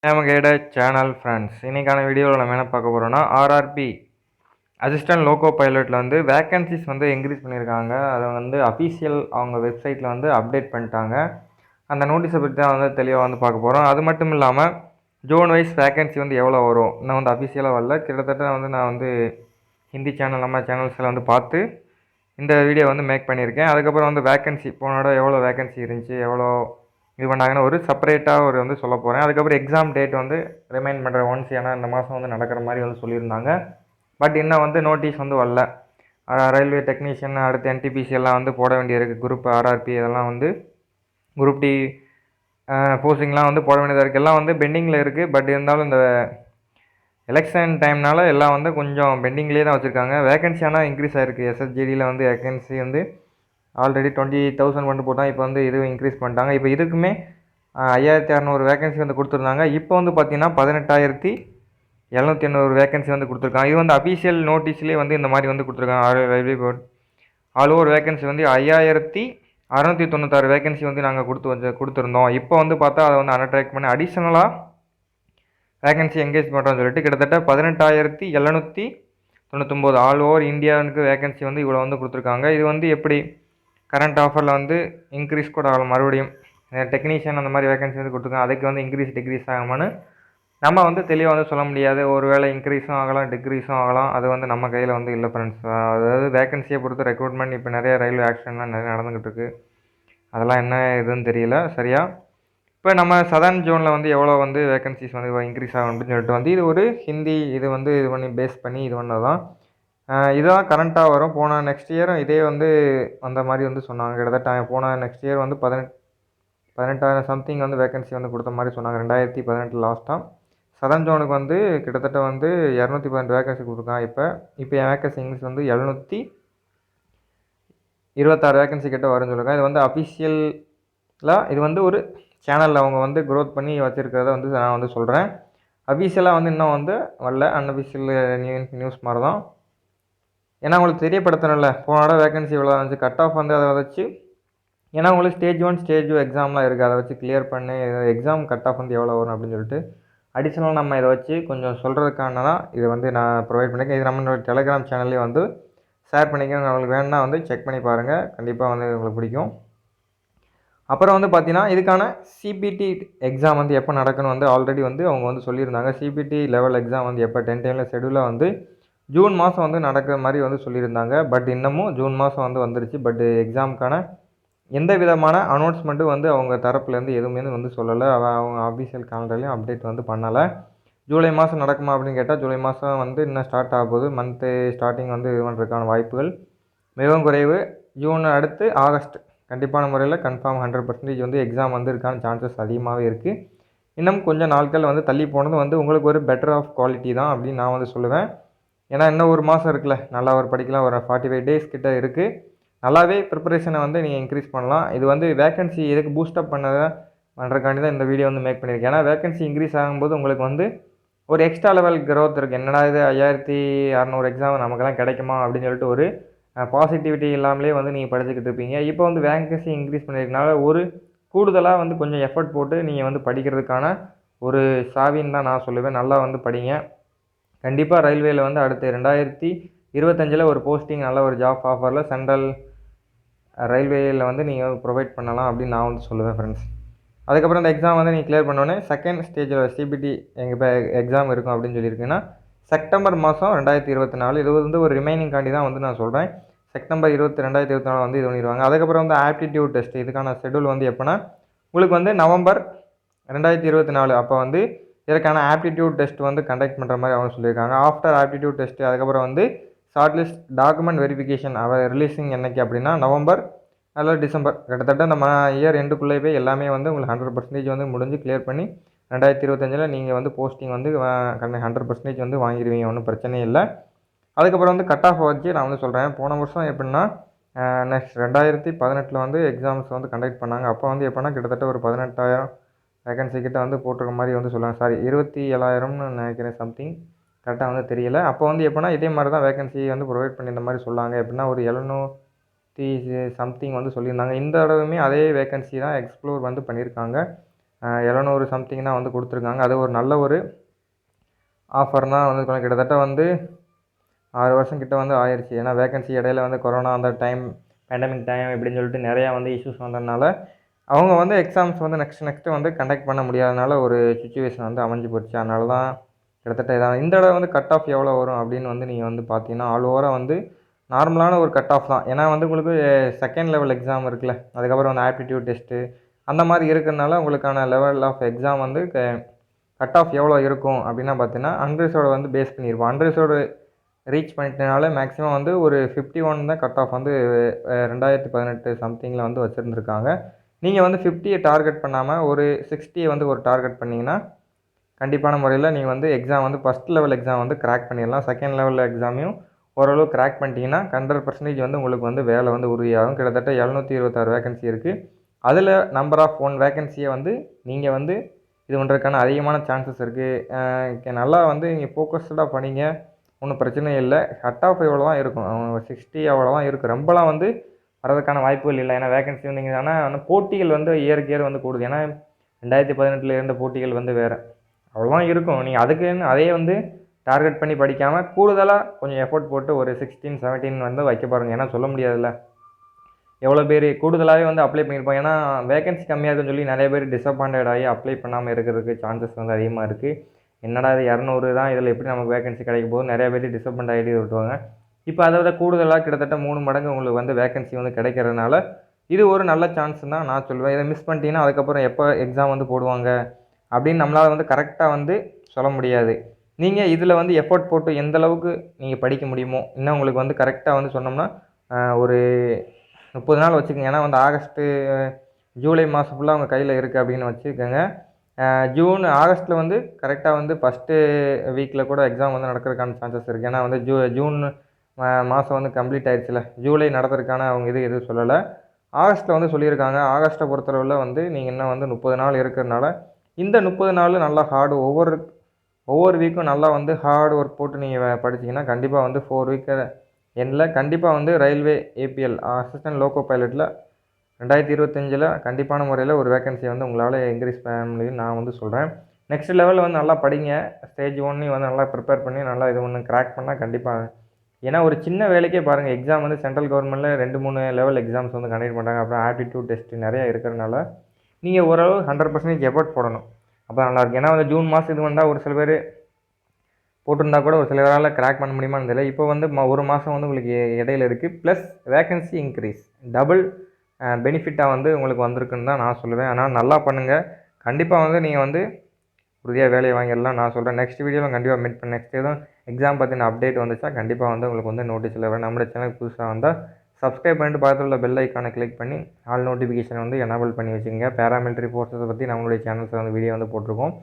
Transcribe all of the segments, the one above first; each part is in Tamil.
நமக்கு சேனல் ஃப்ரெண்ட்ஸ், இன்னைக்கான வீடியோவில் நம்ம என்ன பார்க்க போகிறோம்னா ஆர்ஆர்பி அசிஸ்டன்ட் லோகோ பைலட்டில் வந்து வேக்கன்சிஸ் வந்து இன்க்ரீஸ் பண்ணியிருக்காங்க. அதை வந்து அஃபீஷியல் அவங்க வெப்சைட்டில் வந்து அப்டேட் பண்ணிட்டாங்க. அந்த நோட்டீஸை பற்றி தான் வந்து தெளிவாக வந்து பார்க்க போகிறோம். அது மட்டும் இல்லாமல் ஜோன் வைஸ் வேக்கன்சி வந்து எவ்வளோ வரும், இன்னும் வந்து அஃபீஷியலாக வரல. கிட்டத்தட்ட வந்து நான் வந்து ஹிந்தி சேனல் நம்ம சேனல்ஸில் வந்து பார்த்து இந்த வீடியோ வந்து மேக் பண்ணியிருக்கேன். அதுக்கப்புறம் வந்து வேக்கன்சி போனோட எவ்வளோ வேக்கன்சி இருந்துச்சு, எவ்வளோ இது பண்ணாங்கன்னு ஒரு செப்பரேட்டாக ஒரு வந்து சொல்ல போகிறேன். அதுக்கப்புறம் எக்ஸாம் டேட் வந்து ரிமைண்ட் பண்ணுறேன் ஒன்ஸ், ஏன்னா இந்த மாதம் வந்து நடக்கிற மாதிரி வந்து சொல்லியிருந்தாங்க. பட் இன்னும் வந்து நோட்டீஸ் வந்து வரல. ரயில்வே டெக்னீஷியன் அடுத்து என்டிபிசி எல்லாம் வந்து போட வேண்டியிருக்கு. குரூப் ஆர்ஆர்பி இதெல்லாம் வந்து குரூப் டி போஸ்டிங்லாம் வந்து போட வேண்டியதாக இருக்குது. எல்லாம் வந்து பெண்டிங்கில் இருக்குது. பட் இருந்தாலும் இந்த எலெக்ஷன் டைம்னால எல்லாம் வந்து கொஞ்சம் பெண்டிங்லேயே தான் வச்சுருக்காங்க. வேகன்சி ஆனால் இன்க்ரீஸ் ஆகிருக்கு. எஸ்எஸ்ஜிடியில் வந்து வேகன்சி வந்து ஆல்ரெடி 20,000 வந்து போட்டால் இப்போ வந்து இது இன்க்ரீஸ் பண்ணிட்டாங்க. இப்போ இதுக்குமே 5,600 வேகன்சி வந்து கொடுத்துருந்தாங்க. இப்போ வந்து பார்த்திங்கன்னா 18,780 வேகன்சி வந்து கொடுத்துருக்காங்க. இது வந்து அஃபீஷியல் நோட்டீஸ்லேயே வந்து இந்த மாதிரி வந்து கொடுத்துருக்காங்க. Railway board all over vacancy வந்து 5,696 வேகன்சி வந்து நாங்கள் கொடுத்துருந்தோம். இப்போ வந்து பார்த்தா அதை வந்து அன்ட்ராக்ட் பண்ணி அடிஷ்னலாக வேகன்சி எங்கேஜ் பண்ணுறோன்னு சொல்லிட்டு கிட்டத்தட்ட 18,799 ஆல் ஓவர் இந்தியாவுக்கு வேகன்சி வந்து இவ்வளோ வந்து கொடுத்துருக்காங்க. இது வந்து எப்படி கரண்ட் ஆஃபரில் வந்து இன்க்ரீஸ் கூட ஆகலாம். மறுபடியும் டெக்னீஷியன் அந்த மாதிரி வேகன்சி வந்து கொடுத்துருக்காங்க. அதுக்கு வந்து டிக்ரீஸ் ஆகாமான்னு நம்ம வந்து தெளிவாக வந்து சொல்ல முடியாது. ஒரு வேளை இன்க்ரீஸும் ஆகலாம், டிக்ரீஸும் ஆகலாம். அது வந்து நம்ம கையில் வந்து இல்லை ஃப்ரெண்ட்ஸ். அதாவது வேகன்சியை பொறுத்து ரெக்ரூட்மெண்ட் இப்போ நிறைய ரயில்வே ஆக்ஷன்லாம் நிறைய நடந்துக்கிட்டு இருக்குது. அதெல்லாம் என்ன இதுன்னு தெரியல சரியா. இப்போ நம்ம சதர்ன் ஜோனில் வந்து எவ்வளோ வந்து வேகன்சிஸ் வந்து இன்க்ரீஸ் ஆகும் அப்படின்னு சொல்லிட்டு வந்து இது ஒரு ஹிந்தி இது வந்து இது பண்ணி பேஸ் பண்ணி இது பண்ணது தான். இதுதான் கரண்ட்டாக வரும். போன நெக்ஸ்ட் இயரும் இதே வந்து அந்த மாதிரி வந்து சொன்னாங்க. கிட்டத்தட்ட போன நெக்ஸ்ட் இயர் வந்து 18,000 சம்திங் வந்து வேகன்சி வந்து கொடுத்த மாதிரி சொன்னாங்க. 2018 லாஸ்ட்டாக சதர்ன் ஜோனுக்கு வந்து கிட்டத்தட்ட வந்து 218 வேகன்சி கொடுத்துருக்காங்க. இப்போ என் வேகன்சி இங்கிலீஷ் வந்து 726 வேகன்சி கிட்ட வரும்னு சொல்லியிருக்காங்க. இது வந்து அஃபிஷியலாக இது வந்து ஒரு சேனலில் அவங்க வந்து க்ரோத் பண்ணி வச்சுருக்கிறத வந்து நான் வந்து சொல்கிறேன். அஃபீஷியலாக வந்து இன்னும் வந்து வரல. அன்அஃபிஷியல் நியூஸ் மாதிரி தான். ஏன்னா உங்களுக்கு தெரியப்படுத்தணும்ல, போனோட வேகன்சி இவ்வளோ இருந்துச்சு, கட் ஆஃப் வந்து அதை வச்சு, ஏன்னா உங்களுக்கு ஸ்டேஜ் 1 ஸ்டேஜ் 2 எக்ஸாம்லாம் இருக்குது. அதை வச்சு கிளியர் பண்ணி எக்ஸாம் கட் ஆஃப் வந்து எவ்வளோ வரும் அப்படின்னு சொல்லிட்டு அடிஷ்னலாக நம்ம இதை வச்சு கொஞ்சம் சொல்கிறதுக்கான தான் இதை வந்து நான் ப்ரொவைட் பண்ணியிருக்கேன். இது நம்மளோட டெலிகிராம் சேனல்லே வந்து ஷேர் பண்ணிக்கோங்க. உங்களுக்கு வேணுன்னா வந்து செக் பண்ணி பாருங்கள். கண்டிப்பாக வந்து உங்களுக்கு பிடிக்கும். அப்புறம் வந்து பார்த்தீங்கன்னா இதுக்கான சிபிடி எக்ஸாம் வந்து எப்போ நடக்கணும் வந்து ஆல்ரெடி வந்து அவங்க வந்து சொல்லியிருந்தாங்க. சிபிடி லெவல் எக்ஸாம் வந்து எப்போ 10 டைமில் ஷெடியூலாக வந்து ஜூன் மாதம் வந்து நடக்கிற மாதிரி வந்து சொல்லியிருந்தாங்க. பட் இன்னமும் ஜூன் மாதம் வந்து வந்துருச்சு. பட் எக்ஸாமுக்கான எந்த விதமான அனௌன்ஸ்மெண்ட்டும் வந்து அவங்க தரப்புலேருந்து எதுவுமே வந்து சொல்லலை. அவங்க அஃபீஷியல் காலண்டர்லேயும் அப்டேட் வந்து பண்ணலை. ஜூலை மாதம் நடக்குமா அப்படின்னு கேட்டால் ஜூலை மாதம் வந்து இன்னும் ஸ்டார்ட் ஆக போகுது. மந்த்து ஸ்டார்டிங் வந்து இது பண்ணுறதுக்கான வாய்ப்புகள் மிகவும் குறைவு. ஜூன் அடுத்து ஆகஸ்ட் கண்டிப்பான முறையில் கன்ஃபார்ம் 100% வந்து எக்ஸாம் வந்து இருக்கான சான்சஸ் அதிகமாகவே இருக்குது. இன்னும் கொஞ்சம் நாட்கள் வந்து தள்ளி போனது வந்து உங்களுக்கு ஒரு பெட்டர் ஆஃப் குவாலிட்டி தான் அப்படின்னு நான் வந்து சொல்லுவேன். ஏன்னா இன்னும் ஒரு மாதம் இருக்குல்ல, நல்லா ஒரு படிக்கலாம். ஒரு 45 டேஸ் கிட்ட இருக்குது. நல்லாவே ப்ரிப்பரேஷனை வந்து நீங்கள் இன்க்ரீஸ் பண்ணலாம். இது வந்து வேகன்சி எதுக்கு பூஸ்டப் பண்ணுறதுக்காண்டி தான் இந்த வீடியோ வந்து மேக் பண்ணியிருக்கேன். ஏன்னா வேகன்சி இன்க்ரீஸ் ஆகும்போது உங்களுக்கு வந்து ஒரு எக்ஸ்ட்ரா லெவல் க்ரோத் இருக்குது. என்னடா இது 5,600 எக்ஸாம் நமக்கெல்லாம் கிடைக்குமா அப்படின்னு சொல்லிட்டு ஒரு பாசிட்டிவிட்டி இல்லாமலே வந்து நீங்கள் படிச்சுக்கிட்டு இருப்பீங்க. இப்போ வந்து வேகன்சி இன்க்ரீஸ் பண்ணியிருக்கனால ஒரு கூடுதலாக வந்து கொஞ்சம் எஃபர்ட் போட்டு நீங்கள் வந்து படிக்கிறதுக்கான ஒரு சாவின்னு தான் நான் சொல்லுவேன். நல்லா வந்து படிங்க. கண்டிப்பாக ரயில்வேயில் வந்து அடுத்து 2025 ஒரு போஸ்டிங் நல்ல ஒரு ஜாப் ஆஃபரில் சென்ட்ரல் ரயில்வேயில் வந்து நீங்கள் ப்ரொவைட் பண்ணலாம் அப்படின்னு நான் வந்து சொல்லுவேன் ஃப்ரெண்ட்ஸ். அதுக்கப்புறம் இந்த எக்ஸாம் வந்து நீங்கள் கிளியர் பண்ணோன்னே செகண்ட் ஸ்டேஜில் சிபிடி எங்கள் இப்போ எக்ஸாம் இருக்கும் அப்படின்னு சொல்லியிருக்கீங்கன்னா செப்டம்பர் மாதம் 2024 இது வந்து ஒரு ரிமைனிங் காண்டி தான் வந்து நான் சொல்கிறேன். செப்டம்பர் 2024 வந்து இது பண்ணிடுவாங்க. அதுக்கப்புறம் வந்து ஆப்டிடியூட் டெஸ்ட் இதுக்கான ஷெடியூல் வந்து எப்போனா உங்களுக்கு வந்து நவம்பர் 2024 அப்போ வந்து இதற்கான ஆப்டிடியூட் டெஸ்ட் வந்து கண்டக்ட் பண்ணுற மாதிரி அவங்க சொல்லியிருக்காங்க. ஆஃப்டர் ஆப்டிடியூட் டெஸ்ட்டு அதுக்கப்புறம் வந்து ஷார்ட் லிஸ்ட் டாக்குமெண்ட் வெரிஃபிகேஷன் அவர் ரிலீஸிங் என்னைக்கு அப்படின்னா நவம்பர் அல்லது டிசம்பர் கிட்டத்தட்ட நம்ம இயர் எண்டுக்குள்ளே போய் எல்லாமே வந்து உங்களுக்கு 100% வந்து முடிஞ்சு கிளியர் பண்ணி 2025 நீங்கள் வந்து போஸ்டிங் வந்து 100% வந்து வாங்கிடுவீங்க. ஒன்றும் பிரச்சனையே இல்லை. அதுக்கப்புறம் வந்து கட் ஆஃப் வச்சு நான் வந்து சொல்கிறேன். போன வருஷம் எப்படின்னா நெக்ஸ்ட் 2018 வந்து எக்ஸாம்ஸ் வந்து கண்டக்ட் பண்ணாங்க. அப்போ வந்து எப்படின்னா கிட்டத்தட்ட ஒரு 18,000 வேகன்சி கிட்ட வந்து போட்டிருக்க மாதிரி வந்து சொல்லுவாங்க. சாரி 27,000ன்னு நினைக்கிறேன், சம்திங் கரெக்டாக வந்து தெரியல. அப்போ வந்து எப்படின்னா இதே மாதிரி தான் வேகன்சி வந்து ப்ரொவைட் பண்ணியிருந்த மாதிரி சொன்னாங்க. எப்படின்னா ஒரு 700 சம்திங் வந்து சொல்லியிருந்தாங்க. இந்த தடவையுமே அதே வேகன்சி தான் எக்ஸ்ப்ளோர் வந்து பண்ணியிருக்காங்க. 700 சம்திங் தான் வந்து கொடுத்துருக்காங்க. அது ஒரு நல்ல ஒரு ஆஃபர் தான் வந்து கிட்டத்தட்ட வந்து 6 வருஷம் கிட்ட வந்து ஆயிருச்சு. ஏன்னா வேகன்சி இடையில வந்து கொரோனா அந்த டைம், பேண்டமிக் டைம் இப்படின்னு சொல்லிட்டு நிறையா வந்து இஷ்யூஸ் வந்ததுனால, அவங்க வந்து எக்ஸாம்ஸ் வந்து நெக்ஸ்ட்டு வந்து கண்டக்ட் பண்ண முடியாதனால ஒரு சிச்சுவேஷன் வந்து அமைஞ்சு போச்சு. அதனால தான் கிட்டத்தட்ட இதான். இந்த தடவ வந்து கட் ஆஃப் எவ்வளோ வரும் அப்படின்னு வந்து நீங்கள் வந்து பார்த்தீங்கன்னா, ஆல் ஓவரா வந்து நார்மலான ஒரு கட் ஆஃப் தான். ஏன்னா வந்து உங்களுக்கு செகண்ட் லெவல் எக்ஸாம் இருக்குல்ல, அதுக்கப்புறம் வந்து ஆப்டிட்யூட் டெஸ்ட்டு அந்த மாதிரி இருக்கிறனால உங்களுக்கான லெவல் ஆஃப் எக்ஸாம் வந்து கட் ஆஃப் எவ்வளோ இருக்கும் அப்படின்னா பார்த்தீங்கன்னா, அன்ரிசர்வ்டு வந்து பேஸ் பண்ணியிருப்போம். அன்ரிசர்வ்டு ரீச் பண்ணிட்டனால மேக்ஸிமம் வந்து ஒரு 51 தான் கட் ஆஃப் வந்து 2018 சம்திங்கில் வந்து வச்சுருந்துருக்காங்க. நீங்கள் வந்து 50யை டார்கெட் பண்ணாமல் ஒரு 60யை வந்து ஒரு டார்கெட் பண்ணிங்கன்னா, கண்டிப்பான முறையில் நீங்கள் வந்து எக்ஸாம் வந்து ஃபஸ்ட் லெவல் எக்ஸாம் வந்து கிராக் பண்ணிடலாம். செகண்ட் லெவல் எக்ஸாமையும் ஓரளவு கிராக் பண்ணிட்டீங்கன்னா 100% வந்து உங்களுக்கு வந்து வேலை வந்து உறுதியாகும். கிட்டத்தட்ட 726 வேகன்சி இருக்குது. அதில் நம்பர் ஆஃப் 1 வேகன்சியை வந்து நீங்கள் வந்து இது பண்ணுறதுக்கான அதிகமான சான்சஸ் இருக்குது. நல்லா வந்து நீங்கள் ஃபோக்கஸ்டாக படிங்க. ஒன்றும் பிரச்சனை இல்லை. கட் ஆஃப் இவ்வளோ தான் இருக்கும். 60 அவ்வளோ தான் இருக்கும். ரொம்பலாம் வந்து வரதுக்கான வாய்ப்புகள் இல்லை. ஏன்னா வேகன்சி வந்தீங்க ஆனால் போட்டிகள் வந்து இயருக்கு இயர் வந்து கூடுது. ஏன்னா 2018 இருந்த போட்டிகள் வந்து வேறு. அவ்வளோதான் இருக்கும். நீங்கள் அதுக்குன்னு அதே வந்து டார்கெட் பண்ணி படிக்காமல் கூடுதலாக கொஞ்சம் எஃபோர்ட் போட்டு ஒரு 16, 17 வந்து வைக்க பாருங்கள். ஏன்னா சொல்ல முடியாதுல்ல. எவ்வளோ பேர் கூடுதலாகவே வந்து அப்ளை பண்ணியிருப்பாங்க. ஏன்னா வேகன்சி கம்மியாக இருக்குன்னு சொல்லி நிறைய பேர் டிசப்பாயிண்டட் ஆகி அப்ளை பண்ணாமல் இருக்கிறதுக்கு சான்சஸ் வந்து அதிகமாக இருக்குது. என்னடா இது 200 தான், இதில் எப்படி நமக்கு வேகன்சி கிடைக்க போகுது, நிறைய பேர் டிசப்பாயிண்ட் ஆகிட்டு விட்டுருவாங்க. இப்போ அதை விட கூடுதலாக கிட்டத்தட்ட 3 மடங்கு உங்களுக்கு வந்து வேகன்சி வந்து கிடைக்கிறதுனால இது ஒரு நல்ல சான்ஸ் தான் நான் சொல்லுவேன். இதை மிஸ் பண்ணிட்டீங்கன்னா அதுக்கப்புறம் எப்போ எக்ஸாம் வந்து போடுவாங்க அப்படின்னு நம்மளால் வந்து கரெக்டாக வந்து சொல்ல முடியாது. நீங்கள் இதில் வந்து எஃபோர்ட் போட்டு எந்த அளவுக்கு நீங்கள் படிக்க முடியுமோ, இன்னும் உங்களுக்கு வந்து கரெக்டாக வந்து சொன்னோம்னா ஒரு 30 நாள் வச்சுக்கோங்க. ஏன்னா வந்து ஆகஸ்ட்டு, ஜூலை மாதம் ஃபுல்லாக உங்கள் கையில் இருக்குது அப்படின்னு வச்சுக்கோங்க. ஆகஸ்ட்டில் வந்து கரெக்டாக வந்து ஃபஸ்ட்டு வீக்கில் கூட எக்ஸாம் வந்து நடக்கிறதுக்கான சான்சஸ் இருக்குது. ஏன்னா வந்து ஜூன் மாதம் வந்து கம்ப்ளீட் ஆயிடுச்சுல. ஜூலை நடத்துறதுக்கான அவங்க எதுவும் சொல்லலை. ஆகஸ்ட்டில் வந்து சொல்லியிருக்காங்க. ஆகஸ்ட்டை பொறுத்தளவில் வந்து நீங்கள் இன்னும் வந்து 30 நாள் இருக்கிறதுனால இந்த 30 நாள் நல்லா ஒவ்வொரு வீக்கும் நல்லா வந்து ஹார்ட் ஒர்க் போட்டு நீங்கள் படிச்சிங்கன்னா கண்டிப்பாக வந்து 4 வீக்கு எண்டில் கண்டிப்பாக வந்து ரயில்வே ஏபிஎல் அசிஸ்டன்ட் லோக்கோ பைலட்டில் 2025 கண்டிப்பான முறையில் ஒரு வேகன்சி வந்து உங்களால் இன்க்ரீஸ் பண்ண முடியும்னு நான் வந்து சொல்கிறேன். நெக்ஸ்ட் லெவலில் வந்து நல்லா படிங்க. ஸ்டேஜ் 1 வந்து நல்லா ப்ரிப்பேர் பண்ணி நல்லா இது ஒன்று கிராக் பண்ணால் கண்டிப்பாக. ஏன்னா ஒரு சின்ன வேலைக்கே பாருங்கள், எக்ஸாம் வந்து சென்ட்ரல் கவர்மெண்ட்டில் 2-3 லெவல் எக்ஸாம்ஸ் வந்து கண்டக்ட் பண்ணுறாங்க. அப்புறம் ஆப்டிடியூட் டெஸ்ட்டு நிறையா இருக்கிறதுனால நீங்கள் ஓரளவு 100% எஃபர்ட் போடணும். அப்போ நல்லாயிருக்கும். ஏன்னா வந்து ஜூன் மாதம் இது வந்தால் ஒரு சில பேர் போட்டிருந்தா கூட ஒரு சிலரால் கிராக் பண்ண முடியுமான்னு தெரியல. இப்போ வந்து ஒரு மாதம் வந்து உங்களுக்கு இடையில இருக்குது. ப்ளஸ் வேகன்சி இன்க்ரீஸ் டபுள் பெனிஃபிட்டாக வந்து உங்களுக்கு வந்திருக்குன்னு தான் நான் சொல்லுவேன். ஆனால் நல்லா பண்ணுங்கள். கண்டிப்பாக வந்து நீங்கள் வந்து உறுதியாக வேலையை வாங்கிடலாம் நான் சொல்கிறேன். நெக்ஸ்ட் வீடியோவில் கண்டிப்பாக மீட் பண்ண நெக்ஸ்ட் எதுவும் எக்ஸாம் பற்றின அப்டேட் வந்துச்சா கண்டிப்பாக வந்து உங்களுக்கு வந்து நோட்டீஸில் வரும். நம்மளோட சேனலுக்கு புதுசாக வந்தால் சப்ஸ்கிரைப் பண்ணிட்டு பக்கத்தில் உள்ள பெல் ஐக்கானை கிளிக் பண்ணி ஆல் நோட்டிஃபிகேஷன் வந்து எனேபிள் பண்ணி வச்சுக்கோங்க. பேராமிலிட்டரி ஃபோர்ஸஸை பற்றி நம்மளுடைய சேனல்ஸில் வந்து வீடியோ வந்து போட்டிருக்கோம்.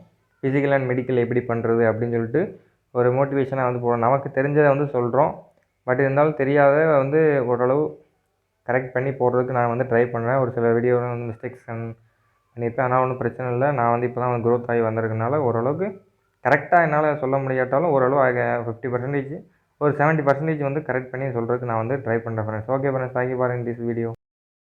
ஃபிசிக்கல் அண்ட் மெடிக்கல் எப்படி பண்ணுறது அப்படின்னு சொல்லிட்டு ஒரு மோட்டிவேஷனாக வந்து போடுறோம். நமக்கு தெரிஞ்சதை வந்து சொல்கிறோம். பட் இருந்தாலும் தெரியாத வந்து ஓரளவு கரெக்ட் பண்ணி போடுறதுக்கு நான் வந்து ட்ரை பண்ணுறேன். ஒரு சில வீடியோவில் வந்து மிஸ்டேக்ஸ் பண்ணியிருப்பேன். ஆனால் ஒன்றும் பிரச்சனை இல்லை. நான் வந்து இப்போ தான் க்ரோத் ஆகி வந்திருக்கனால ஓரளவுக்கு கரெக்டாக என்னால் சொல்ல முடியாட்டாலும் ஓரளவு 50% ஒரு 70% வந்து கரெக்ட் பண்ணி சொல்கிறதுக்கு நான் வந்து ட்ரை பண்ணுறேன் friends. Okay friends, thank you for in this video.